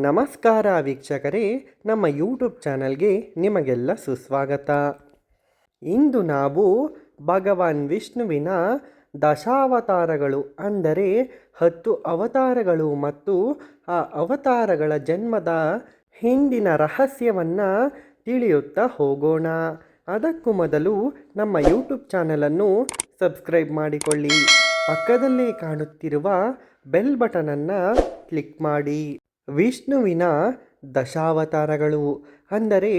ನಮಸ್ಕಾರ ವೀಕ್ಷಕರೇ, ನಮ್ಮ ಯೂಟ್ಯೂಬ್ ಚಾನಲ್ಗೆ ನಿಮಗೆಲ್ಲ ಸುಸ್ವಾಗತ. ಇಂದು ನಾವು ಭಗವಾನ್ ವಿಷ್ಣುವಿನ ದಶಾವತಾರಗಳು ಅಂದರೆ 10 ಅವತಾರಗಳು ಮತ್ತು ಆ ಅವತಾರಗಳ ಜನ್ಮದ ಹಿಂದಿನ ರಹಸ್ಯವನ್ನು ತಿಳಿಯುತ್ತಾ ಹೋಗೋಣ. ಅದಕ್ಕೂ ಮೊದಲು ನಮ್ಮ ಯೂಟ್ಯೂಬ್ ಚಾನಲನ್ನು ಸಬ್ಸ್ಕ್ರೈಬ್ ಮಾಡಿಕೊಳ್ಳಿ. ಪಕ್ಕದಲ್ಲೇ ಕಾಣುತ್ತಿರುವ ಬೆಲ್ ಬಟನನ್ನು ಕ್ಲಿಕ್ ಮಾಡಿ. ವಿಷ್ಣುವಿನ ದಶಾವತಾರಗಳು ಅಂದರೆ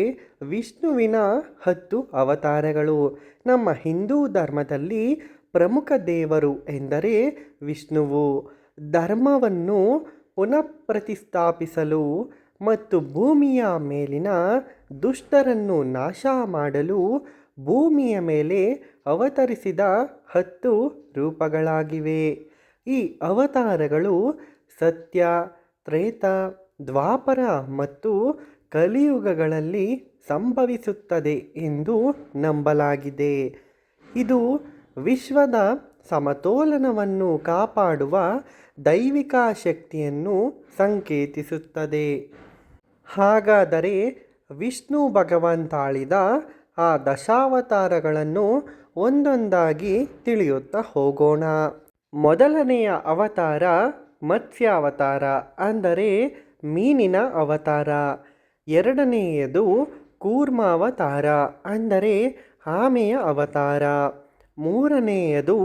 ವಿಷ್ಣುವಿನ 10 ಅವತಾರಗಳು. ನಮ್ಮ ಹಿಂದೂ ಧರ್ಮದಲ್ಲಿ ಪ್ರಮುಖ ದೇವರು ಎಂದರೆ ವಿಷ್ಣುವು. ಧರ್ಮವನ್ನು ಪುನಃಪ್ರತಿಷ್ಠಾಪಿಸಲು ಮತ್ತು ಭೂಮಿಯ ಮೇಲಿನ ದುಷ್ಟರನ್ನು ನಾಶ ಮಾಡಲು ಭೂಮಿಯ ಮೇಲೆ ಅವತರಿಸಿದ 10 ರೂಪಗಳಾಗಿವೆ. ಈ ಅವತಾರಗಳು ಸತ್ಯ, ತ್ರೇತ, ದ್ವಾಪರ ಮತ್ತು ಕಲಿಯುಗಗಳಲ್ಲಿ ಸಂಭವಿಸುತ್ತದೆ ಎಂದು ನಂಬಲಾಗಿದೆ. ಇದು ವಿಶ್ವದ ಸಮತೋಲನವನ್ನು ಕಾಪಾಡುವ ದೈವಿಕ ಶಕ್ತಿಯನ್ನು ಸಂಕೇತಿಸುತ್ತದೆ. ಹಾಗಾದರೆ ವಿಷ್ಣು ಭಗವಾನ್ ತಾಳಿದ ಆ ದಶಾವತಾರಗಳನ್ನು ಒಂದೊಂದಾಗಿ ತಿಳಿಯುತ್ತಾ ಹೋಗೋಣ. ಮೊದಲನೆಯ ಅವತಾರ ಮತ್ಸ್ಯಾವತಾರ ಅಂದರೆ ಮೀನಿನ ಅವತಾರ. ಎರಡನೆಯದು ಕೂರ್ಮಾವತಾರ ಅಂದರೆ ಆಮೆಯ ಅವತಾರ. ಮೂರನೆಯದು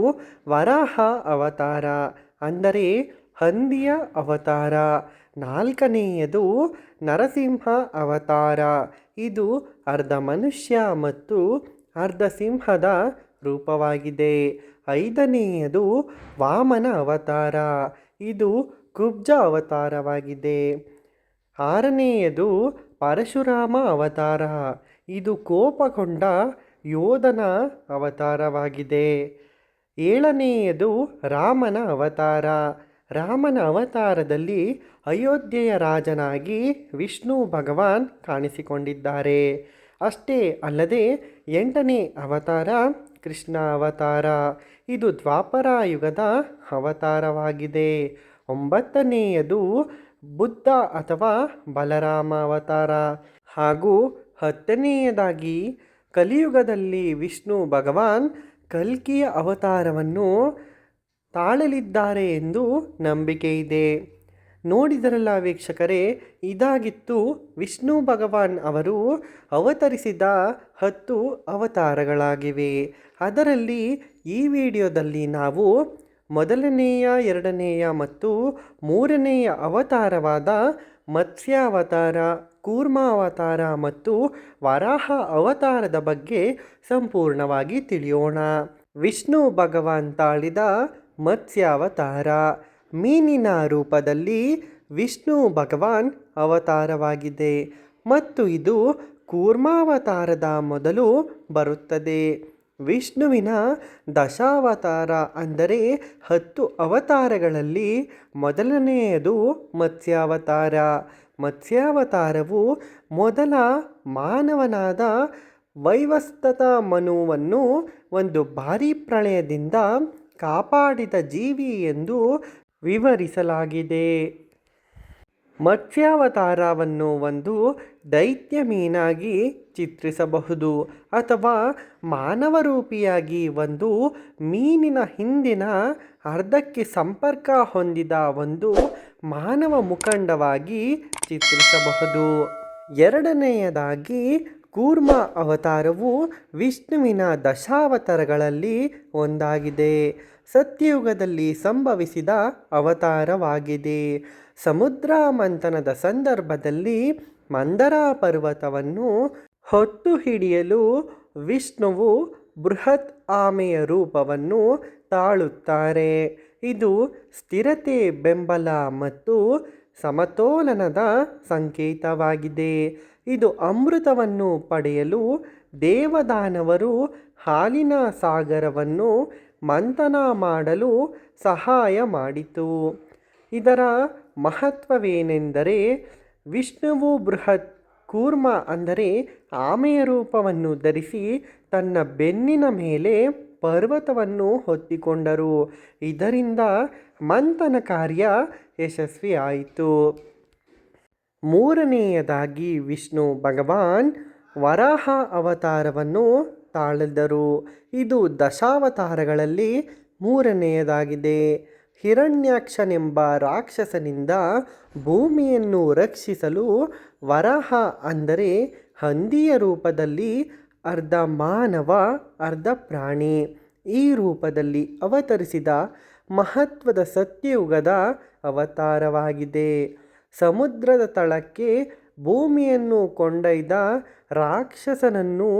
ವರಾಹ ಅವತಾರ ಅಂದರೆ ಹಂದಿಯ ಅವತಾರ. ನಾಲ್ಕನೆಯದು ನರಸಿಂಹ ಅವತಾರ. ಇದು ಅರ್ಧ ಮನುಷ್ಯ ಮತ್ತು ಅರ್ಧ ಸಿಂಹದ ರೂಪವಾಗಿದೆ. ಐದನೆಯದು ವಾಮನ ಅವತಾರ. ಇದು ಕುಬ್ಜ ಅವತಾರವಾಗಿದೆ. ಆರನೆಯದು ಪರಶುರಾಮ ಅವತಾರ. ಇದು ಕೋಪಗೊಂಡ ಯೋಧನ ಅವತಾರವಾಗಿದೆ. ಏಳನೆಯದು ರಾಮನ ಅವತಾರ. ರಾಮನ ಅವತಾರದಲ್ಲಿ ಅಯೋಧ್ಯೆಯ ರಾಜನಾಗಿ ವಿಷ್ಣು ಭಗವಾನ್ ಕಾಣಿಸಿಕೊಂಡಿದ್ದಾರೆ. ಅಷ್ಟೇ ಅಲ್ಲದೆ 8ನೇ ಅವತಾರ ಕೃಷ್ಣ ಅವತಾರ. ಇದು ದ್ವಾಪರ ಯುಗದ ಅವತಾರವಾಗಿದೆ. 9ನೇಯದು ಬುದ್ಧ ಅಥವಾ ಬಲರಾಮ ಅವತಾರ. ಹಾಗೂ 10ನೇಯದಾಗಿ ಕಲಿಯುಗದಲ್ಲಿ ವಿಷ್ಣು ಭಗವಾನ್ ಕಲ್ಕಿಯ ಅವತಾರವನ್ನು ತಾಳಲಿದ್ದಾರೆ ಎಂದು ನಂಬಿಕೆ ಇದೆ. ನೋಡಿದರಲ್ಲ ವೀಕ್ಷಕರೇ, ಇದಾಗಿತ್ತು ವಿಷ್ಣು ಭಗವಾನ್ ಅವರು ಅವತರಿಸಿದ 10 ಅವತಾರಗಳಾಗಿವೆ. ಅದರಲ್ಲಿ ಈ ವಿಡಿಯೋದಲ್ಲಿ ನಾವು ಮೊದಲನೆಯ, ಎರಡನೆಯ ಮತ್ತು ಮೂರನೆಯ ಅವತಾರವಾದ ಮತ್ಸ್ಯಾವತಾರ, ಕೂರ್ಮಾವತಾರ ಮತ್ತು ವರಾಹ ಅವತಾರದ ಬಗ್ಗೆ ಸಂಪೂರ್ಣವಾಗಿ ತಿಳಿಯೋಣ. ವಿಷ್ಣು ಭಗವಾನ್ ತಾಳಿದ ಮತ್ಸ್ಯಾವತಾರ. ಮೀನಿನ ರೂಪದಲ್ಲಿ ವಿಷ್ಣು ಭಗವಾನ್ ಅವತಾರವಾಗಿದೆ ಮತ್ತು ಇದು ಕೂರ್ಮಾವತಾರದ ಮೊದಲು ಬರುತ್ತದೆ. ವಿಷ್ಣುವಿನ ದಶಾವತಾರ ಅಂದರೆ 10 ಅವತಾರಗಳಲ್ಲಿ ಮೊದಲನೆಯದು ಮತ್ಸ್ಯಾವತಾರ. ಮತ್ಸ್ಯಾವತಾರವು ಮೊದಲ ಮಾನವನಾದ ವೈವಸ್ವತ ಮನುವನ್ನು ಒಂದು ಭಾರೀ ಪ್ರಳಯದಿಂದ ಕಾಪಾಡಿದ ಜೀವಿ ಎಂದು ವಿವರಿಸಲಾಗಿದೆ. ಮತ್ಸ್ಯಾವತಾರವನ್ನು ಒಂದು ದೈತ್ಯ ಮೀನಾಗಿ ಚಿತ್ರಿಸಬಹುದು ಅಥವಾ ಮಾನವರೂಪಿಯಾಗಿ ಒಂದು ಮೀನಿನ ಹಿಂದಿನ ಅರ್ಧಕ್ಕೆ ಸಂಪರ್ಕ ಹೊಂದಿದ ಒಂದು ಮಾನವ ಮುಖಂಡವಾಗಿ ಚಿತ್ರಿಸಬಹುದು. ಎರಡನೆಯದಾಗಿ ಕೂರ್ಮ ಅವತಾರವು ವಿಷ್ಣುವಿನ ದಶಾವತಾರಗಳಲ್ಲಿ ಒಂದಾಗಿದೆ. ಸತ್ಯಯುಗದಲ್ಲಿ ಸಂಭವಿಸಿದ ಅವತಾರವಾಗಿದೆ. ಸಮುದ್ರ ಮಂಥನದ ಸಂದರ್ಭದಲ್ಲಿ ಮಂದರ ಪರ್ವತವನ್ನು ಹೊತ್ತು ಹಿಡಿಯಲು ವಿಷ್ಣುವು ಬೃಹತ್ ಆಮೆಯ ರೂಪವನ್ನು ತಾಳುತ್ತಾರೆ. ಇದು ಸ್ಥಿರತೆ, ಬೆಂಬಲ ಮತ್ತು ಸಮತೋಲನದ ಸಂಕೇತವಾಗಿದೆ. ಇದು ಅಮೃತವನ್ನು ಪಡೆಯಲು ದೇವದಾನವರು ಹಾಲಿನ ಸಾಗರವನ್ನು ಮಂಥನ ಮಾಡಲು ಸಹಾಯ ಮಾಡಿತು. ಇದರ ಮಹತ್ವವೇನೆಂದರೆ ವಿಷ್ಣುವು ಬೃಹತ್ ಕೂರ್ಮ ಅಂದರೆ ಆಮೆಯ ರೂಪವನ್ನು ಧರಿಸಿ ತನ್ನ ಬೆನ್ನಿನ ಮೇಲೆ ಪರ್ವತವನ್ನು ಹೊತ್ತಿಕೊಂಡರು. ಇದರಿಂದ ಮಂಥನ ಕಾರ್ಯ ಯಶಸ್ವಿಯಾಯಿತು. ಮೂರನೆಯದಾಗಿ ವಿಷ್ಣು ಭಗವಾನ್ ವರಾಹ ಅವತಾರವನ್ನು ತಾಳಿದರು. ಇದು ದಶಾವತಾರಗಳಲ್ಲಿ ಮೂರನೆಯದಾಗಿದೆ. ಹಿರಣ್ಯಾಕ್ಷನೆಂಬ ರಾಕ್ಷಸನಿಂದ ಭೂಮಿಯನ್ನು ರಕ್ಷಿಸಲು ವರಾಹ ಅಂದರೆ ಹಂದಿಯ ರೂಪದಲ್ಲಿ ಅರ್ಧ ಮಾನವ ಅರ್ಧ ಪ್ರಾಣಿ ಈ ರೂಪದಲ್ಲಿ ಅವತರಿಸಿದ ಮಹತ್ವದ ಸತ್ಯಯುಗದ ಅವತಾರವಾಗಿದೆ. ಸಮುದ್ರದ ತಳಕ್ಕೆ ಭೂಮಿಯನ್ನು ಕೊಂಡೊಯ್ದ ರಾಕ್ಷಸನನ್ನು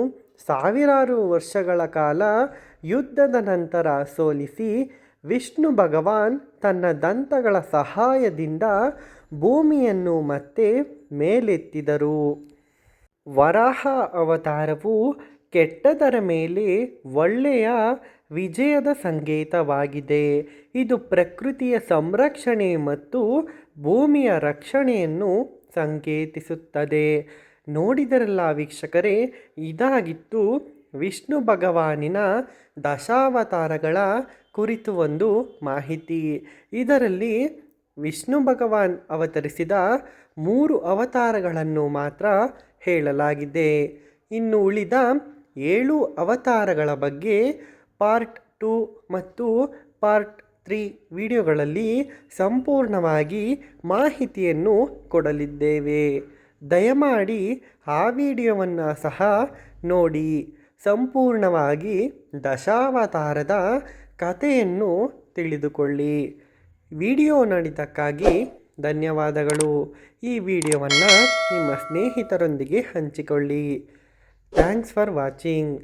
ಸಾವಿರಾರು ವರ್ಷಗಳ ಕಾಲ ಯುದ್ಧದ ನಂತರ ಸೋಲಿಸಿ ವಿಷ್ಣು ಭಗವಾನ್ ತನ್ನ ದಂತಗಳ ಸಹಾಯದಿಂದ ಭೂಮಿಯನ್ನು ಮತ್ತೆ ಮೇಲೆತ್ತಿದರು. ವರಾಹ ಅವತಾರವು ಕೆಟ್ಟದರ ಮೇಲೆ ಒಳ್ಳೆಯ ವಿಜಯದ ಸಂಕೇತವಾಗಿದೆ. ಇದು ಪ್ರಕೃತಿಯ ಸಂರಕ್ಷಣೆ ಮತ್ತು ಭೂಮಿಯ ರಕ್ಷಣೆಯನ್ನು ಸಂಕೇತಿಸುತ್ತದೆ. ನೋಡಿದರಲ್ಲ ವೀಕ್ಷಕರೇ, ಇದಾಗಿತ್ತು ವಿಷ್ಣು ಭಗವಾನಿನ ದಶಾವತಾರಗಳ ಕುರಿತು ಒಂದು ಮಾಹಿತಿ. ಇದರಲ್ಲಿ ವಿಷ್ಣು ಭಗವಾನ್ ಅವತರಿಸಿದ 3 ಅವತಾರಗಳನ್ನು ಮಾತ್ರ ಹೇಳಲಾಗಿದೆ. ಇನ್ನು ಉಳಿದ 7 ಅವತಾರಗಳ ಬಗ್ಗೆ ಪಾರ್ಟ್ 2 ಮತ್ತು ಪಾರ್ಟ್ 3 ವಿಡಿಯೋಗಳಲ್ಲಿ ಸಂಪೂರ್ಣವಾಗಿ ಮಾಹಿತಿಯನ್ನು ಕೊಡಲಿದ್ದೇವೆ. ದಯಮಾಡಿ ಆ ವಿಡಿಯೋವನ್ನು ಸಹ ನೋಡಿ ಸಂಪೂರ್ಣವಾಗಿ ದಶಾವತಾರದ ಕಥೆಯನ್ನು ತಿಳಿದುಕೊಳ್ಳಿ. ವಿಡಿಯೋ ನೋಡಿದ್ದಕ್ಕಾಗಿ ಧನ್ಯವಾದಗಳು. ಈ ವಿಡಿಯೋವನ್ನು ನಿಮ್ಮ ಸ್ನೇಹಿತರೊಂದಿಗೆ ಹಂಚಿಕೊಳ್ಳಿ. Thanks for watching.